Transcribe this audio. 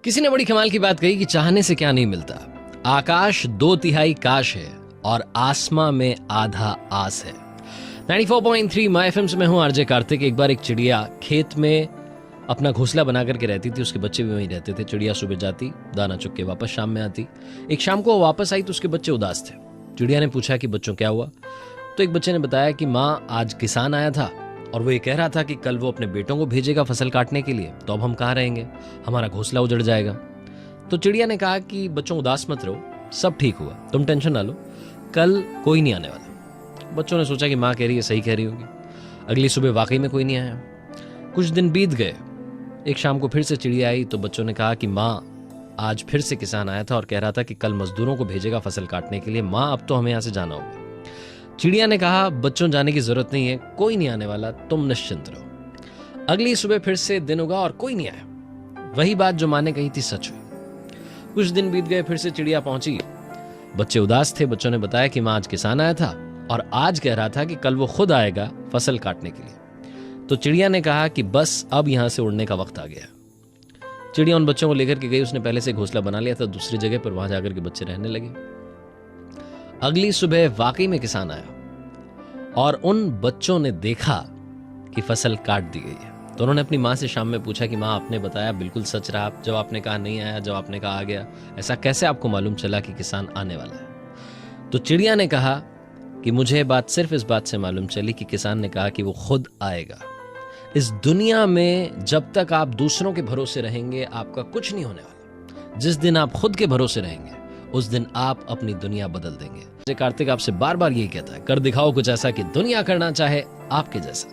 किसी ने बड़ी कमाल की बात कही कि चाहने से क्या नहीं मिलता। आकाश 2/3 काश है और आसमां में आधा आस है। 94.3 माय एफएम में हूं आरजे कार्तिक। एक बार एक चिड़िया खेत में अपना घोंसला बना करके रहती थी, उसके बच्चे भी वहीं रहते थे। चिड़िया सुबह जाती, दाना चुग के वापस शाम में आती। एक शाम को वो वापस आई तो उसके बच्चे उदास थे। चिड़िया ने पूछा कि बच्चों क्या हुआ? तो एक बच्चे ने बताया कि माँ, आज किसान आया था और वो ये कह रहा था कि कल वो अपने बेटों को भेजेगा फसल काटने के लिए, तो अब हम कहाँ रहेंगे, हमारा घोंसला उजड़ जाएगा। तो चिड़िया ने कहा कि बच्चों उदास मत रहो, सब ठीक हुआ, तुम टेंशन ना लो, कल कोई नहीं आने वाला। बच्चों ने सोचा कि माँ कह रही है, सही कह रही होगी। अगली सुबह वाकई में कोई नहीं आया। कुछ दिन बीत गए। एक शाम को फिर से चिड़िया आई तो बच्चों ने कहा कि माँ, आज फिर से किसान आया था और कह रहा था कि कल मजदूरों को भेजेगा फसल काटने के लिए। माँ, अब तो हमें यहाँ से जाना होगा। चिड़िया ने कहा, बच्चों जाने की जरूरत नहीं है, कोई नहीं आने वाला, तुम निश्चिंत रहो। अगली सुबह फिर से दिन उगा और कोई नहीं आया। वही बात जो माँ ने कही थी सच हुई। कुछ दिन बीत गए, फिर से चिड़िया पहुंची। बच्चे उदास थे। बच्चों ने बताया कि माँ, आज किसान आया था और आज कह रहा था कि कल वो खुद आएगा फसल काटने के लिए। तो चिड़िया ने कहा कि बस अब यहां से उड़ने का वक्त आ गया। चिड़िया उन बच्चों को लेकर के गई। उसने पहले से घोंसला बना लिया था दूसरी जगह पर, वहां जाकर के बच्चे रहने लगे। अगली सुबह वाकई में किसान आया और उन बच्चों ने देखा कि फसल काट दी गई है। तो उन्होंने अपनी माँ से शाम में पूछा कि माँ, आपने बताया बिल्कुल सच रहा, जब आपने कहा नहीं आया, जब आपने कहा आ गया, ऐसा कैसे आपको मालूम चला कि किसान आने वाला है? तो चिड़िया ने कहा कि मुझे बात सिर्फ इस बात से मालूम चली कि किसान ने कहा कि वो खुद आएगा। इस दुनिया में जब तक आप दूसरों के भरोसे रहेंगे, आपका कुछ नहीं होने वाला। जिस दिन आप खुद के भरोसे रहेंगे, उस दिन आप अपनी दुनिया बदल देंगे। कार्तिक आपसे बार बार यही कहता है, कर दिखाओ कुछ ऐसा कि दुनिया करना चाहे आपके जैसा।